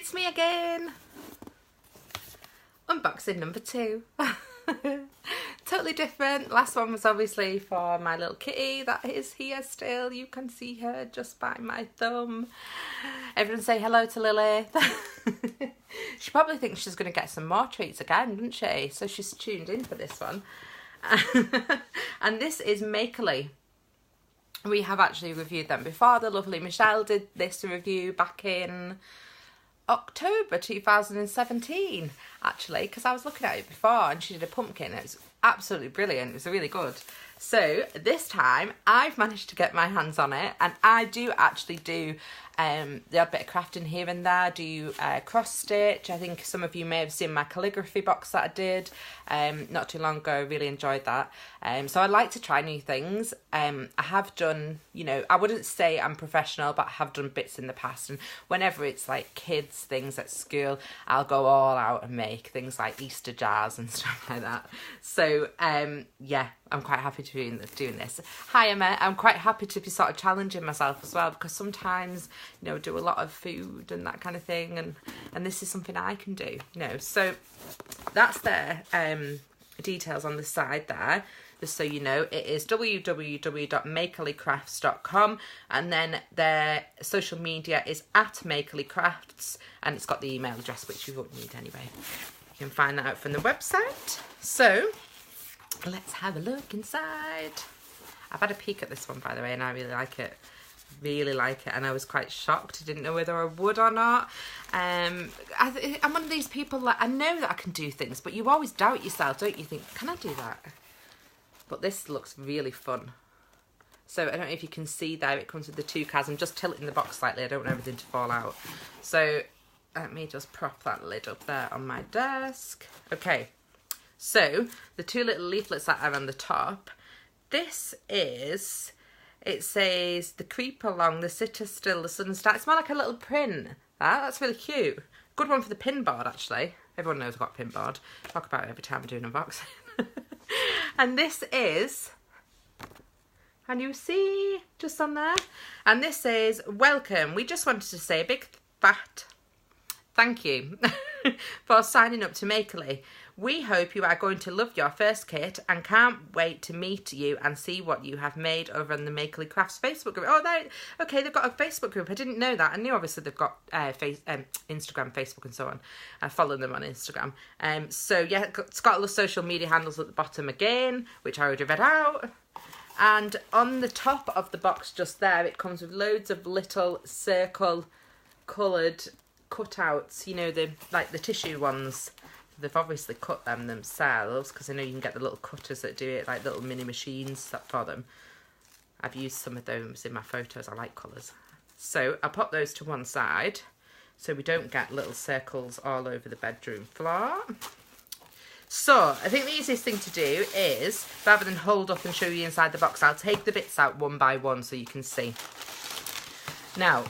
it's me again. Unboxing number 2. Totally different. Last one was obviously for my little kitty that is here still. You can see her just by my thumb. Everyone say hello to Lily. She probably thinks she's going to get some more treats again, doesn't she? So she's tuned in for this one. And this is Makerly. We have actually reviewed them before. The lovely Michelle did this review back in October 2017, actually, because I was looking at it before and she did a pumpkin. It was absolutely brilliant. It was really good. So this time I've managed to get my hands on it, and I do actually do the odd bit of crafting here and there. I do cross stitch. I think some of you may have seen my calligraphy box that I did not too long ago. Really enjoyed that. So I like to try new things. I have done, you know, I wouldn't say I'm professional, but I have done bits in the past, and whenever it's like kids things at school, I'll go all out and make things like Easter jars and stuff like that. So yeah, I'm quite happy to be doing this. Hi Emma, I'm quite happy to be sort of challenging myself as well, because sometimes, you know, do a lot of food and that kind of thing, and this is something I can do, you know. So that's their details on the side there, just so you know. It is www.makerlycrafts.com, and then their social media is @makerlycrafts, and it's got the email address, which you won't need anyway. You can find that out from the website. So let's have a look inside. I've had a peek at this one, by the way, and I really like it. Really like it, and I was quite shocked. I didn't know whether I would or not. I'm one of these people that I know that I can do things, but you always doubt yourself, don't you? Think, can I do that? But this looks really fun. So I don't know if you can see there, it comes with the 2 cards. I'm just tilting the box slightly, I don't want everything to fall out. So let me just prop that lid up there on my desk. Okay, so the 2 little leaflets that are on the top, this is, it says, the creep along, the sitter still, the sun starts. It's more like a little print. That's really cute. Good one for the pin board, actually. Everyone knows I've got a pin board. Talk about it every time I do an unboxing. And this is, can you see just on there? And this is, welcome. We just wanted to say a big fat thank you for signing up to Makerly. We hope you are going to love your first kit and can't wait to meet you and see what you have made over on the Makerly Crafts Facebook group. Oh, okay, they've got a Facebook group. I didn't know that. I knew obviously they've got Instagram, Facebook and so on. I follow them on Instagram. So yeah, it's got all the social media handles at the bottom again, which I already read out. And on the top of the box just there, it comes with loads of little circle coloured cutouts, you know, the like the tissue ones. They've obviously cut them themselves, because I know you can get the little cutters that do it, like little mini machines for them. I've used some of those in my photos. I like colours. So I'll pop those to one side so we don't get little circles all over the bedroom floor. So I think the easiest thing to do is, rather than hold up and show you inside the box, I'll take the bits out one by one so you can see. Now,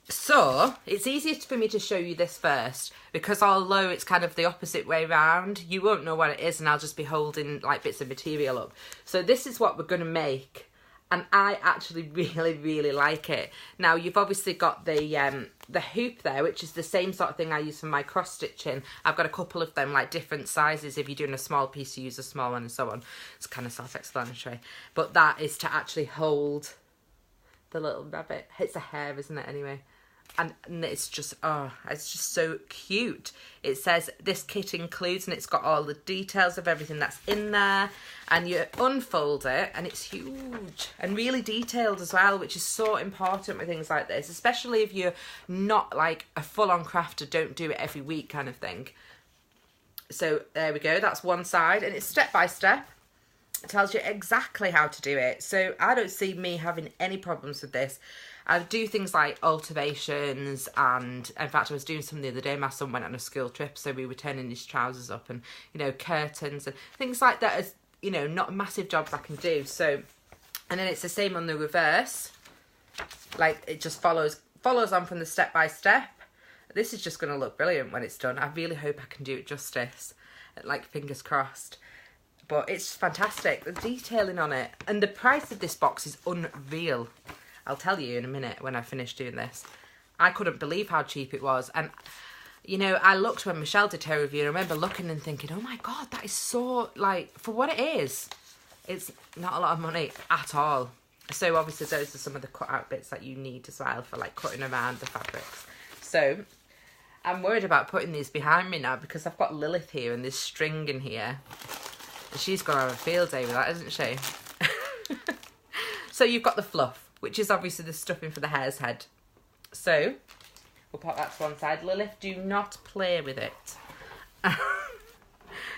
so it's easiest for me to show you this first, because although it's kind of the opposite way round, you won't know what it is and I'll just be holding like bits of material up. So this is what we're going to make, and I actually really like it. Now you've obviously got the hoop there, which is the same sort of thing I use for my cross stitching. I've got a couple of them, like different sizes. If you're doing a small piece, you use a small one and so on. It's kind of self-explanatory, but that is to actually hold the little rabbit. It's a hair, isn't it, anyway? And it's just, oh, it's just so cute. It says this kit includes, and it's got all the details of everything that's in there. And you unfold it and it's huge and really detailed as well, which is so important with things like this, especially if you're not like a full-on crafter, don't do it every week kind of thing. So there we go, that's one side, and it's step by step. It tells you exactly how to do it. So I don't see me having any problems with this. I do things like alterations, and in fact I was doing some the other day. My son went on a school trip, so we were turning his trousers up, and you know, curtains and things like that is, you know, not massive jobs I can do. So, and then it's the same on the reverse, like it just follows on from the step by step. This is just going to look brilliant when it's done. I really hope I can do it justice, like fingers crossed. But it's fantastic, the detailing on it, and the price of this box is unreal. I'll tell you in a minute when I finish doing this. I couldn't believe how cheap it was. And, you know, I looked when Michelle did her review, and I remember looking and thinking, oh my God, that is so, like, for what it is, it's not a lot of money at all. So obviously those are some of the cut out bits that you need as well for like cutting around the fabrics. So I'm worried about putting these behind me now because I've got Lilith here and there's string in here. And she's going to have a field day with that, isn't she? So you've got the fluff, which is obviously the stuffing for the hare's head. So we'll pop that to one side. Lilith, do not play with it.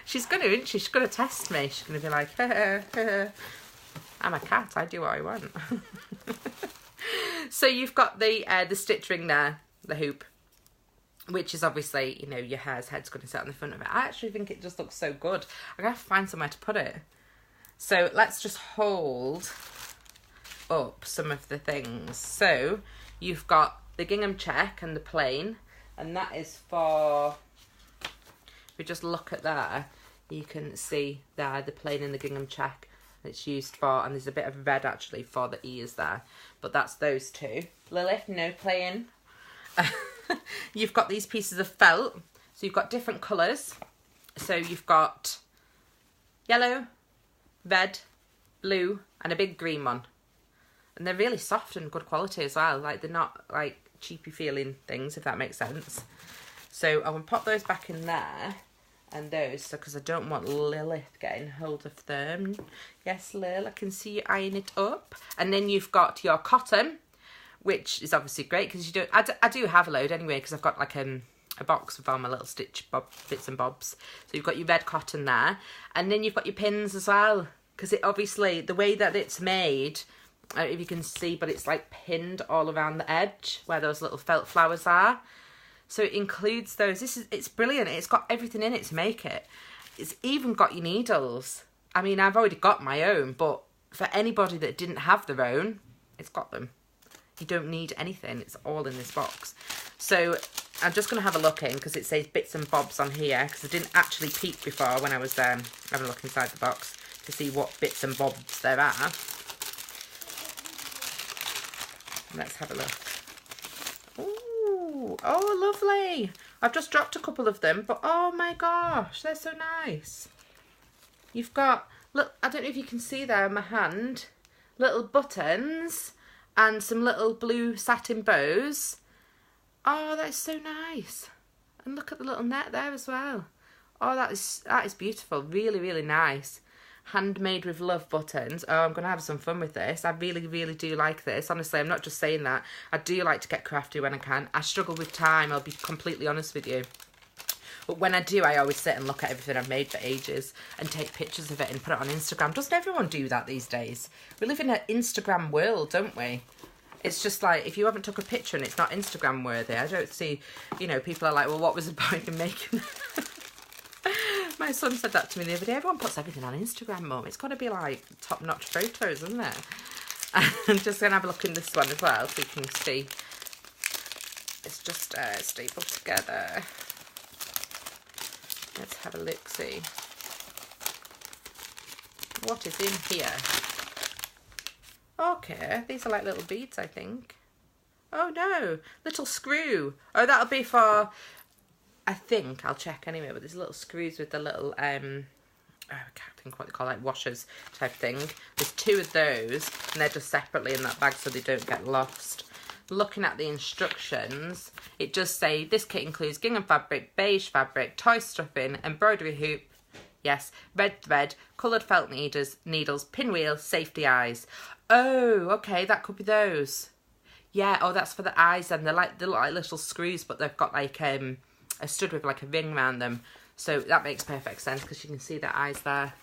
She's going to, isn't she? She's going to test me. She's going to be like, I'm a cat, I do what I want. So you've got the stitch ring there, the hoop, which is obviously, you know, your hare's head's going to sit on the front of it. I actually think it just looks so good. I'm going to have to find somewhere to put it. So let's just hold up some of the things. So you've got the gingham check and the plain, and that is for, if we just look at that, you can see there the plain and the gingham check. It's used for, and there's a bit of red actually for the ears there, but that's those two. Lilith, no playing. You've got these pieces of felt, so you've got different colours. So you've got yellow, red, blue, and a big green one. And they're really soft and good quality as well. Like, they're not like cheapy feeling things, if that makes sense. So I'm gonna pop those back in there. And those, so because I don't want Lilith getting hold of them. Yes, Lil, I can see you eyeing it up. And then you've got your cotton, which is obviously great because you don't. I do have a load anyway because I've got like a box with all my little stitch bits and bobs. So you've got your red cotton there, and then you've got your pins as well because it obviously the way that it's made. I don't know if you can see, but it's like pinned all around the edge where those little felt flowers are. So it includes those. It's brilliant. It's got everything in it to make it. It's even got your needles. I mean, I've already got my own, but for anybody that didn't have their own, it's got them. You don't need anything. It's all in this box. So I'm just going to have a look in because it says bits and bobs on here because I didn't actually peek before when I was having a look inside the box to see what bits and bobs there are. Let's have a look. Oh, lovely. I've just dropped a couple of them, but oh my gosh, they're so nice. You've got, look, I don't know if you can see there in my hand, little buttons and some little blue satin bows. Oh, that is so nice. And look at the little net there as well. Oh, that is beautiful. Really, really nice. Handmade with love buttons. Oh, I'm going to have some fun with this. I really, really do like this. Honestly, I'm not just saying that. I do like to get crafty when I can. I struggle with time, I'll be completely honest with you. But when I do, I always sit and look at everything I've made for ages and take pictures of it and put it on Instagram. Doesn't everyone do that these days? We live in an Instagram world, don't we? It's just like, if you haven't took a picture and it's not Instagram worthy, I don't see, you know, people are like, well, what was the point in making that? My son said that to me the other day. Everyone puts everything on Instagram, Mum. It's got to be like top-notch photos, isn't it? I'm just going to have a look in this one as well so you can see. It's just stapled together. Let's have a look-see. What is in here? Okay, these are like little beads, I think. Oh no, little screw. Oh, that'll be for, I think, I'll check anyway, but there's little screws with the little, I can't think what they call, like washers type thing. There's 2 of those, and they're just separately in that bag so they don't get lost. Looking at the instructions, it does say, this kit includes gingham fabric, beige fabric, toy stuffing, embroidery hoop, yes, red thread, coloured felt needles, pinwheel, safety eyes. Oh, okay, that could be those. Yeah, oh, that's for the eyes then. They look like little screws, but they've got like a stud with like a ring around them. So that makes perfect sense because you can see the eyes there.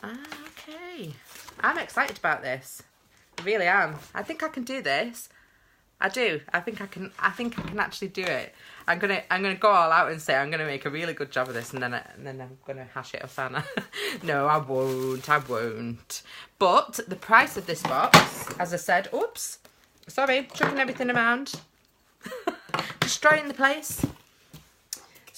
Ah, okay. I'm excited about this. I really am. I think I can do this. I do. I think I can actually do it. I'm gonna go all out and say I'm gonna make a really good job of this, and then I'm gonna hash it up, aren't I? No, I won't. But the price of this box, as I said, oops, sorry, chucking everything around, destroying the place.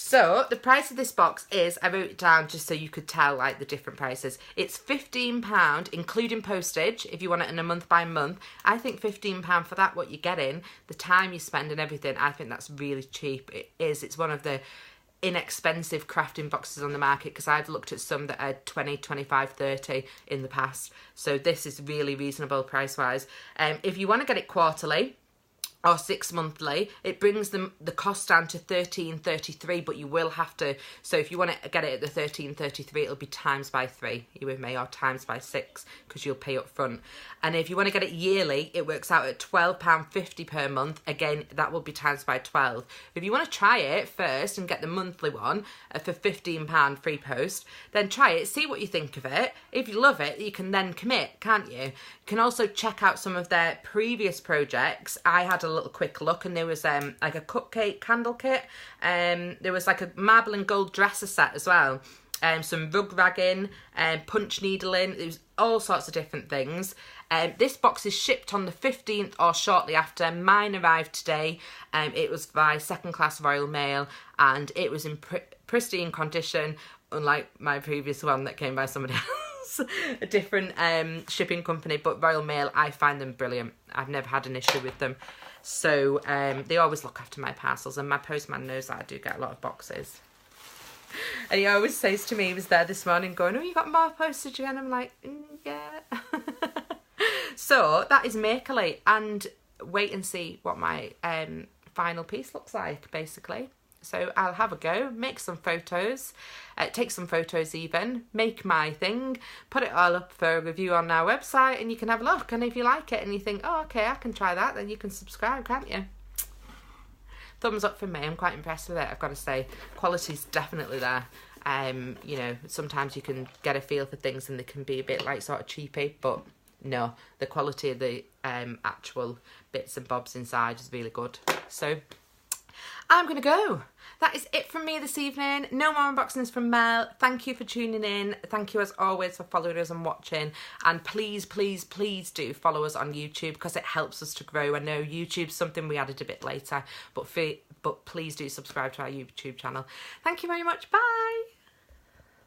So the price of this box is, I wrote it down just so you could tell like the different prices. It's £15 including postage if you want it in a month by month. I think £15 for that, what you're getting, the time you spend and everything, I think that's really cheap. It is. It's one of the inexpensive crafting boxes on the market, because I've looked at some that are 20, 25, 30 in the past. So this is really reasonable price wise. If you want to get it quarterly or 6 monthly, it brings the cost down to £13.33, but you will have to, so if you want to get it at the £13.33, it'll be times by 3, you with me, or times by 6, because you'll pay up front. And if you want to get it yearly, it works out at £12.50 per month. Again, that will be times by 12. If you want to try it first and get the monthly one for £15 free post, then try it, see what you think of it. If you love it, you can then commit, can't you? You can also check out some of their previous projects. I had a little quick look, and there was like a cupcake candle kit, there was like a marble and gold dresser set as well, some rug ragging, punch needling. There was all sorts of different things. This box is shipped on the 15th or shortly after. Mine arrived today. It was by second class Royal Mail, and it was in pristine condition, unlike my previous one that came by somebody else, a different shipping company. But Royal Mail, I find them brilliant. I've never had an issue with them. So they always look after my parcels, and my postman knows that I do get a lot of boxes. And he always says to me, he was there this morning going, oh, you got more postage again? I'm like, yeah. So that is Makerly, and wait and see what my final piece looks like, basically. So I'll have a go, make some photos, take some photos even, make my thing, put it all up for a review on our website, and you can have a look. And if you like it and you think, oh, okay, I can try that, then you can subscribe, can't you? Thumbs up from me. I'm quite impressed with it, I've got to say. Quality's definitely there. You know, sometimes you can get a feel for things and they can be a bit like sort of cheapy, but no, the quality of the actual bits and bobs inside is really good. So I'm going to go. That is it from me this evening. No more unboxings from Mel. Thank you for tuning in. Thank you as always for following us and watching. And please, please, please do follow us on YouTube, because it helps us to grow. I know YouTube's something we added a bit later, but please do subscribe to our YouTube channel. Thank you very much. Bye.